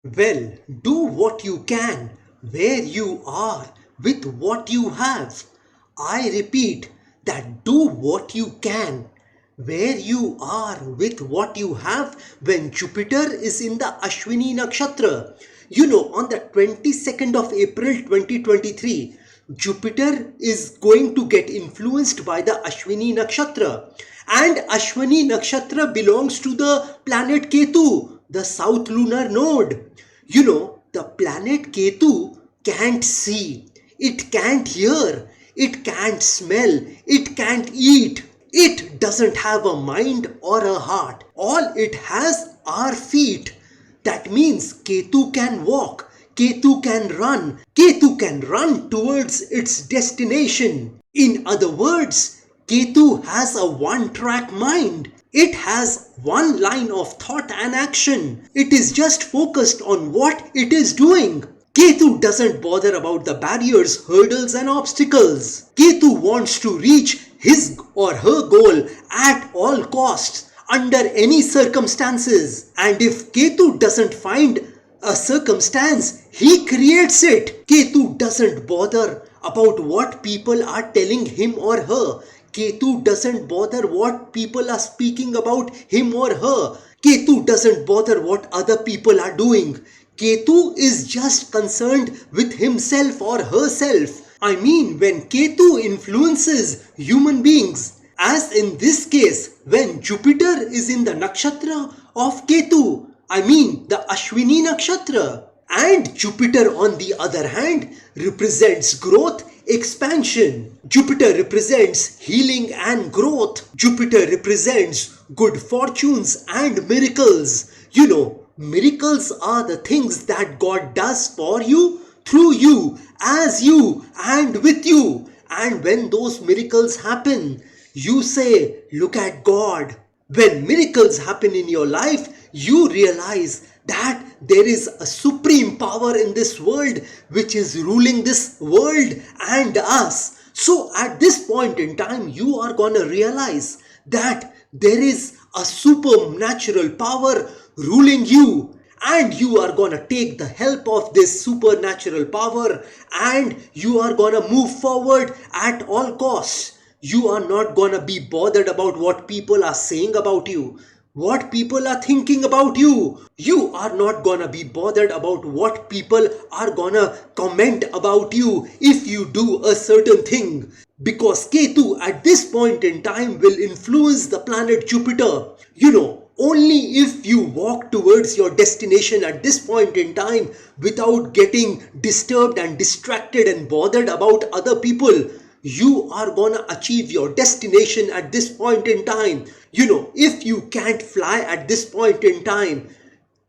Well, do what you can, where you are, with what you have. I repeat that do what you can, where you are, with what you have when Jupiter is in the Ashwini Nakshatra. You know, on the 22nd of April 2023, Jupiter is going to get influenced by the Ashwini Nakshatra. And Ashwini Nakshatra belongs to the planet Ketu, the south lunar node. You know, the planet Ketu can't see, it can't hear, it can't smell, it can't eat. It doesn't have a mind or a heart. All it has are feet. That means Ketu can walk, Ketu can run towards its destination. In other words, Ketu has a one-track mind. It has one line of thought and action. It is just focused on what it is doing. Ketu doesn't bother about the barriers, hurdles and obstacles. Ketu wants to reach his or her goal at all costs, under any circumstances. And if Ketu doesn't find a circumstance, he creates it. Ketu doesn't bother about what people are telling him or her. Ketu doesn't bother what people are speaking about him or her. Ketu doesn't bother what other people are doing. Ketu is just concerned with himself or herself. I mean, when Ketu influences human beings, as in this case, when Jupiter is in the nakshatra of Ketu, I mean the Ashwini nakshatra. And Jupiter, on the other hand, represents growth, expansion. Jupiter represents healing and growth. Jupiter represents good fortunes and miracles. You know, miracles are the things that God does for you, through you, as you, and with you. And when those miracles happen, you say, look at God. When miracles happen in your life, you realize that there is a supreme power in this world which is ruling this world and us. So at this point in time, you are gonna realize that there is a supernatural power ruling you, and you are gonna take the help of this supernatural power, and you are gonna move forward at all costs. You are not gonna be bothered about what people are saying about you, what people are thinking about you. You are not gonna be bothered about what people are gonna comment about you if you do a certain thing. Because Ketu at this point in time will influence the planet Jupiter. You know, only if you walk towards your destination at this point in time without getting disturbed and distracted and bothered about other people, you are gonna achieve your destination at this point in time. You know, if you can't fly at this point in time,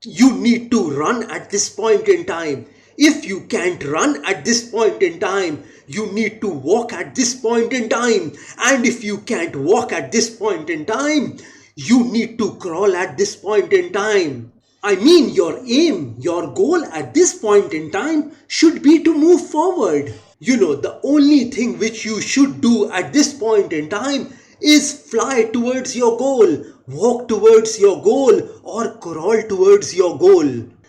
you need to run at this point in time. If you can't run at this point in time, you need to walk at this point in time. And if you can't walk at this point in time, you need to crawl at this point in time. I mean, your aim, your goal at this point in time should be to move forward. You know, the only thing which you should do at this point in time is fly towards your goal, walk towards your goal, or crawl towards your goal.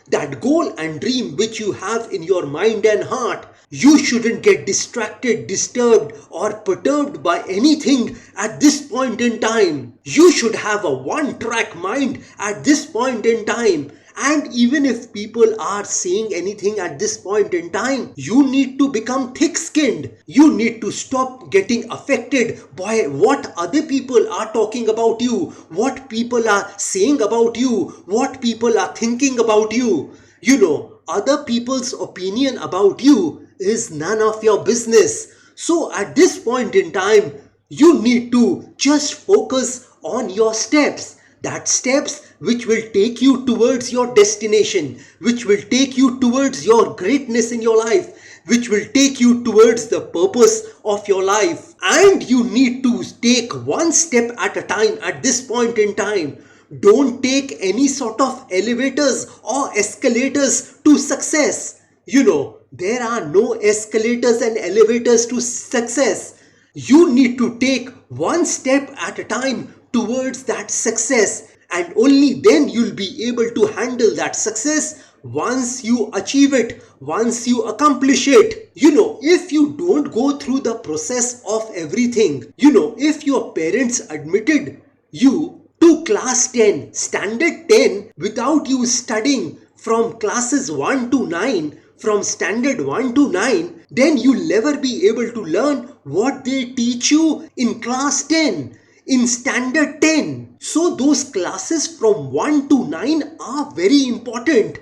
That goal and dream which you have in your mind and heart, you shouldn't get distracted, disturbed, or perturbed by anything at this point in time. You should have a one-track mind at this point in time. And even if people are saying anything at this point in time, you need to become thick-skinned. You need to stop getting affected by what other people are talking about you, what people are saying about you, what people are thinking about you. You know, other people's opinion about you is none of your business. So at this point in time, you need to just focus on your steps. That steps which will take you towards your destination, which will take you towards your greatness in your life, which will take you towards the purpose of your life. And you need to take one step at a time at this point in time. Don't take any sort of elevators or escalators to success. You know, there are no escalators and elevators to success. You need to take one step at a time towards that success, and only then you'll be able to handle that success once you achieve it, once you accomplish it. If you don't go through the process of everything, if your parents admitted you to class 10, standard 10, without you studying from classes 1 to 9, from standard 1 to 9, then you'll never be able to learn what they teach you in class 10, in standard 10. So those classes from 1 to 9 are very important,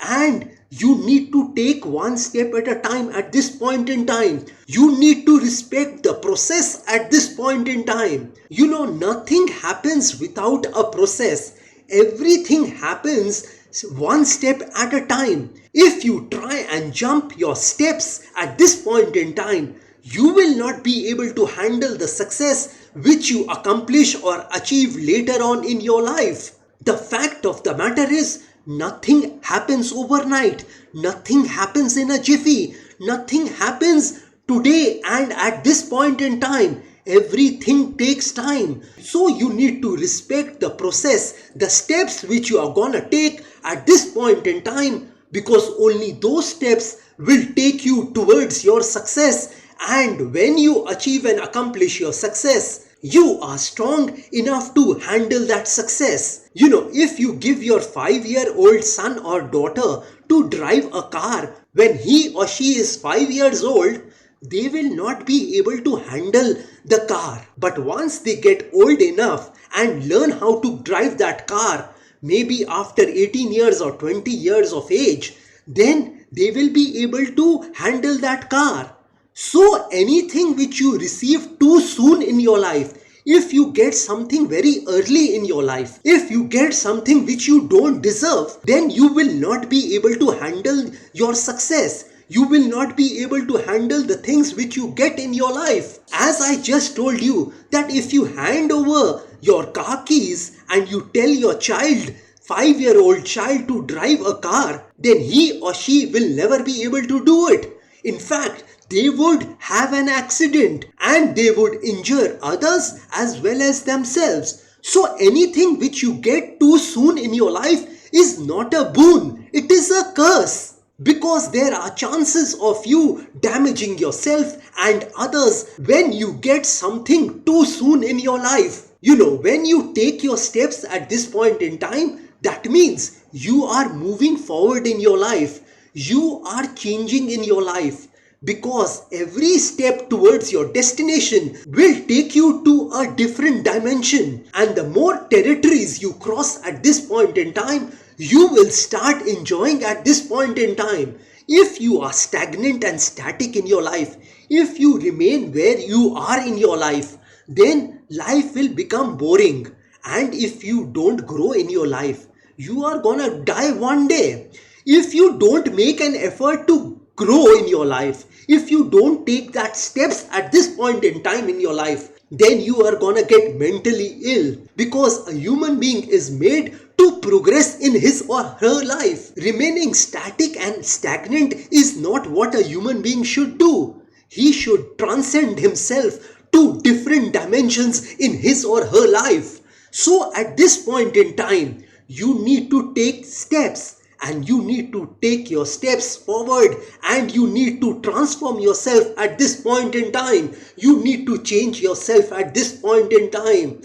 and you need to take one step at a time at this point in time. You need to respect the process at this point in time. Nothing happens without a process. Everything happens one step at a time. If you try and jump your steps at this point in time, you will not be able to handle the success which you accomplish or achieve later on in your life. The fact of the matter is, nothing happens overnight. Nothing happens in a jiffy. Nothing happens today and at this point in time. Everything takes time. So you need to respect the process, the steps which you are gonna take at this point in time, because only those steps will take you towards your success. And when you achieve and accomplish your success, you are strong enough to handle that success. If you give your 5-year-old son or daughter to drive a car when he or she is 5 years old, they will not be able to handle the car. But once they get old enough and learn how to drive that car, maybe after 18 years or 20 years of age, then they will be able to handle that car. So anything which you receive too soon in your life, if you get something very early in your life, if you get something which you don't deserve, then you will not be able to handle your success. You will not be able to handle the things which you get in your life. As I just told you, that if you hand over your car keys and you tell your child, 5-year-old child, to drive a car, then he or she will never be able to do it. In fact, they would have an accident and they would injure others as well as themselves. So anything which you get too soon in your life is not a boon, it is a curse. Because there are chances of you damaging yourself and others when you get something too soon in your life. When you take your steps at this point in time, that means you are moving forward in your life. You are changing in your life. Because every step towards your destination will take you to a different dimension. And the more territories you cross at this point in time, you will start enjoying at this point in time. If you are stagnant and static in your life, if you remain where you are in your life, then life will become boring. And if you don't grow in your life, you are gonna die one day. If you don't make an effort to grow in your life, if you don't take that steps at this point in time in your life, then you are gonna get mentally ill. Because a human being is made to progress in his or her life. Remaining static and stagnant is not what a human being should do. He should transcend himself to different dimensions in his or her life. So at this point in time, you need to take steps. And you need to take your steps forward, and you need to transform yourself at this point in time. You need to change yourself at this point in time.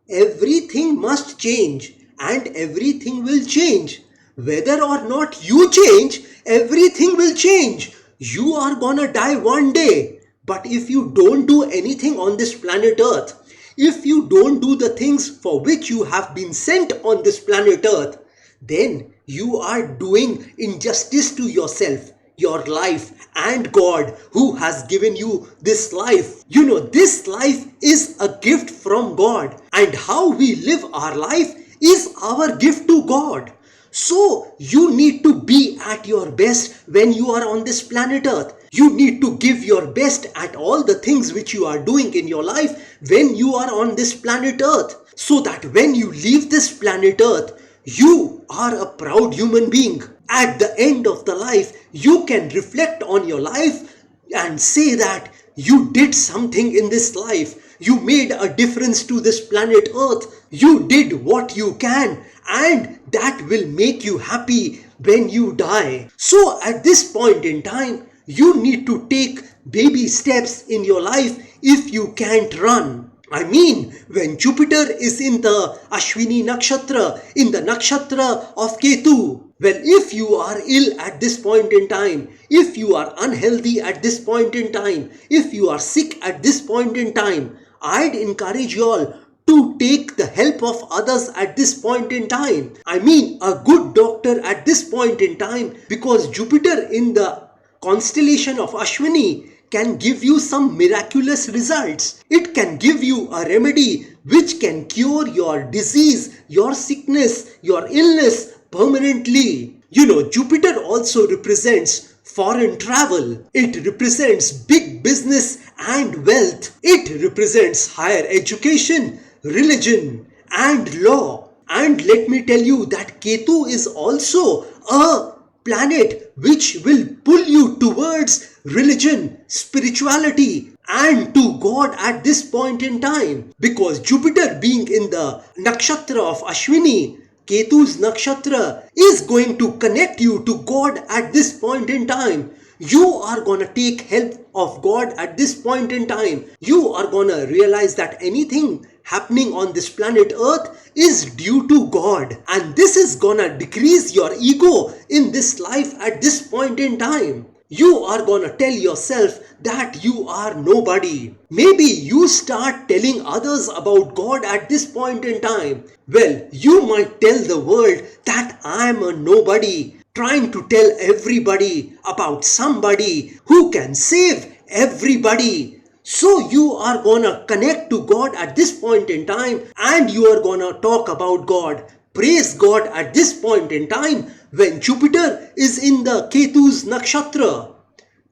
Everything must change and everything will change. Whether or not you change, everything will change. You are gonna die one day. But if you don't do anything on this planet Earth, if you don't do the things for which you have been sent on this planet Earth, then you are doing injustice to yourself, your life, and God, who has given you this life. This life is a gift from God, and how we live our life is our gift to God. So you need to be at your best when you are on this planet Earth. You need to give your best at all the things which you are doing in your life when you are on this planet Earth, so that when you leave this planet Earth, you are a proud human being. At the end of the life, you can reflect on your life and say that you did something in this life. You made a difference to this planet Earth. You did what you can, and that will make you happy. when you die. So at this point in time, you need to take baby steps in your life if you can't run. I mean, when Jupiter is in the ASHWINI Nakshatra, in the Nakshatra of Ketu, well, if you are ill at this point in time, if you are unhealthy at this point in time, if you are sick at this point in time, I'd encourage you all to take the help of others at this point in time. I mean, a good doctor at this point in time, because Jupiter in the constellation of Ashwini can give you some miraculous results. It can give you a remedy which can cure your disease, your sickness, your illness permanently. You know, Jupiter also represents foreign travel. It represents big business and wealth. It represents higher education, religion and law. And let me tell you that Ketu is also a planet which will pull you towards religion, spirituality and to God at this point in time. Because Jupiter being in the nakshatra of Ashwini, Ketu's nakshatra, is going to connect you to God at this point in time. You are gonna take help of God at this point in time. You are gonna realize that anything happening on this planet Earth is due to God. And this is gonna decrease your ego in this life at this point in time. You are gonna tell yourself that you are nobody. Maybe you start telling others about God at this point in time. Well, you might tell the world that I am a nobody, trying to tell everybody about somebody who can save everybody. So you are gonna connect to God at this point in time and you are gonna talk about God. Praise God at this point in time when Jupiter is in the Ketu's nakshatra.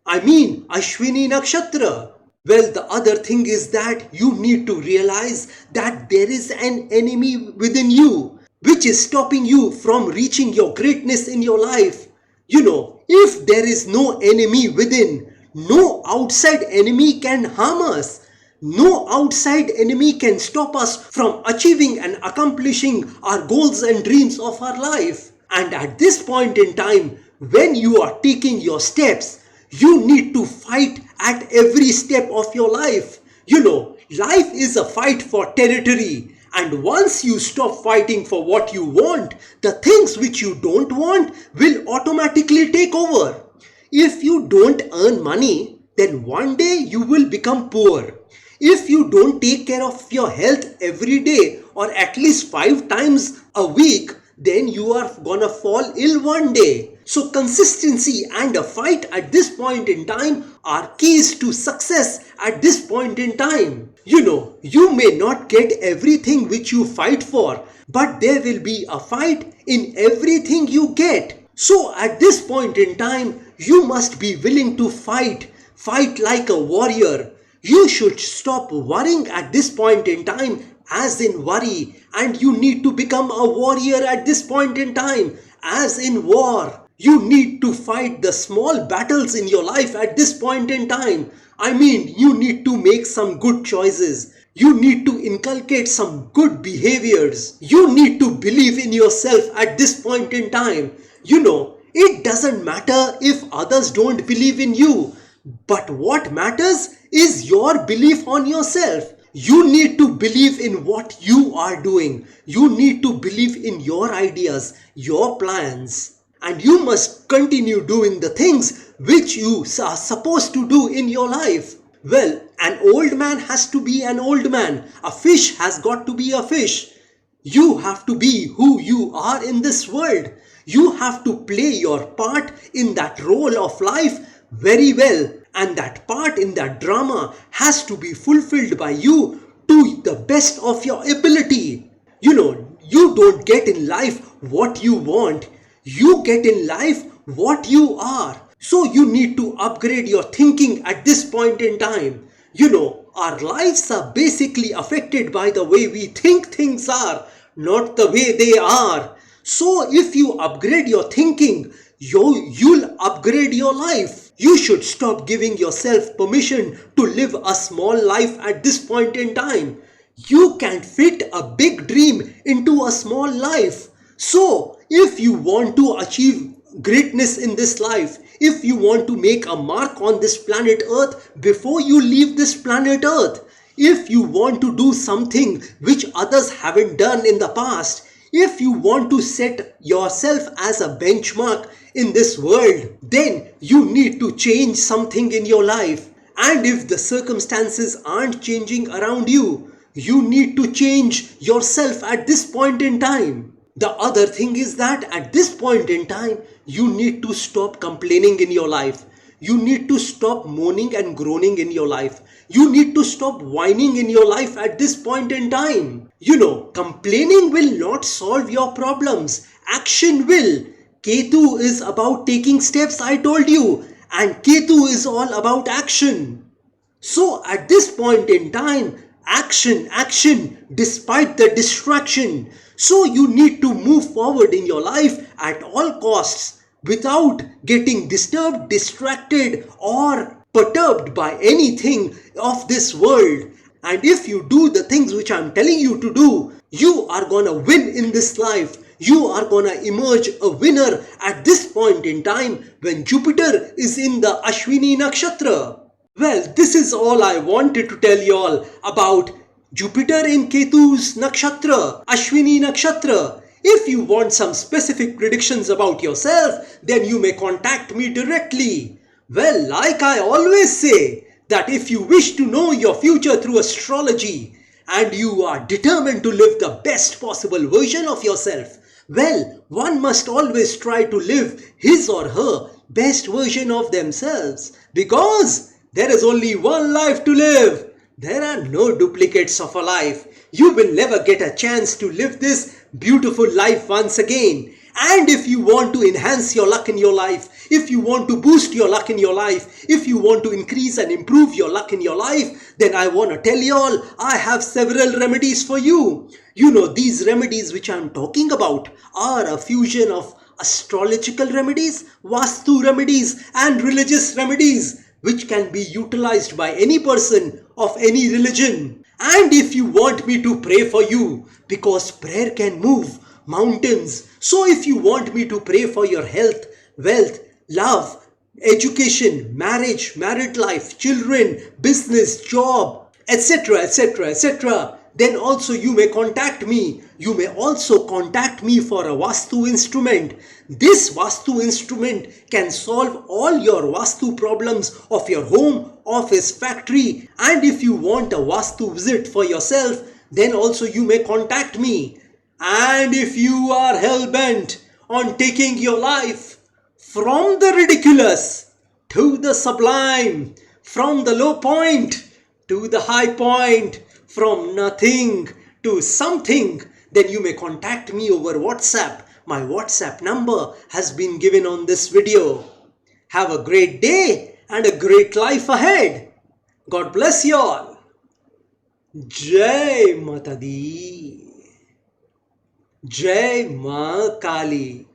I mean Ashwini nakshatra. Well, the other thing is that you need to realize that there is an enemy within you which is stopping you from reaching your greatness in your life. You know, if there is no enemy within, no outside enemy can harm us. No outside enemy can stop us from achieving and accomplishing our goals and dreams of our life. And at this point in time, when you are taking your steps, you need to fight at every step of your life. You know, life is a fight for territory. And once you stop fighting for what you want, the things which you don't want will automatically take over. If you don't earn money, then one day you will become poor. If you don't take care of your health every day or at least 5 times a week, then you are gonna fall ill one day. So consistency and a fight at this point in time are keys to success at this point in time. You know, you may not get everything which you fight for, but there will be a fight in everything you get. So at this point in time, you must be willing to fight like a warrior. You should stop worrying at this point in time as in worry, and you need to become a warrior at this point in time as in war. You need to fight the small battles in your life at this point in time. I mean, you need to make some good choices. You need to inculcate some good behaviors. You need to believe in yourself at this point in time. You know, it doesn't matter if others don't believe in you. But what matters is your belief on yourself. You need to believe in what you are doing. You need to believe in your ideas, your plans. And you must continue doing the things which you are supposed to do in your life. Well, an old man has to be an old man. A fish has got to be a fish. You have to be who you are in this world. You have to play your part in that role of life very well. And that part in that drama has to be fulfilled by you to the best of your ability. You know, you don't get in life what you want. You get in life what you are. So you need to upgrade your thinking at this point in time. You know, our lives are basically affected by the way we think things are, not the way they are. So if you upgrade your thinking, you'll upgrade your life. You should stop giving yourself permission to live a small life at this point in time. You can't fit a big dream into a small life. So if you want to achieve greatness in this life, if you want to make a mark on this planet Earth before you leave this planet Earth, if you want to do something which others haven't done in the past, if you want to set yourself as a benchmark in this world, then you need to change something in your life. And if the circumstances aren't changing around you, you need to change yourself at this point in time. The other thing is that at this point in time, you need to stop complaining in your life. You need to stop moaning and groaning in your life. You need to stop whining in your life at this point in time. Complaining will not solve your problems. Action will. Ketu is about taking steps, I told you. And Ketu is all about action. So at this point in time, action, despite the distraction. So you need to move forward in your life at all costs without getting disturbed, distracted or perturbed by anything of this world. And if you do the things which I'm telling you to do, you are gonna win in this life. You are gonna emerge a winner at this point in time when Jupiter is in the ASHWINI Nakshatra. Well, this is all I wanted to tell you all about Jupiter in Ketu's Nakshatra, ASHWINI Nakshatra. If you want some specific predictions about yourself, then you may contact me directly. Well, like I always say, that if you wish to know your future through astrology and you are determined to live the best possible version of yourself, well, one must always try to live his or her best version of themselves, because there is only one life to live. There are no duplicates of a life. You will never get a chance to live this beautiful life once again. And if you want to enhance your luck in your life, if you want to boost your luck in your life, if you want to increase and improve your luck in your life, then I want to tell you all, I have several remedies for you. These remedies which I am talking about are a fusion of astrological remedies, Vastu remedies and religious remedies, which can be utilized by any person of any religion. And if you want me to pray for you, because prayer can move mountains. So if you want me to pray for your health, wealth, love, education, marriage, married life, children, business, job, etc., then also you may contact me. You may also contact me for a Vastu instrument. This Vastu instrument can solve all your Vastu problems of your home, office, factory. And if you want a Vastu visit for yourself, then also you may contact me. And if you are hell-bent on taking your life from the ridiculous to the sublime, from the low point to the high point, from nothing to something, then you may contact me over WhatsApp. My WhatsApp number has been given on this video. Have a great day and a great life ahead. God bless you all. Jai Mata Di. Jai Ma Kali.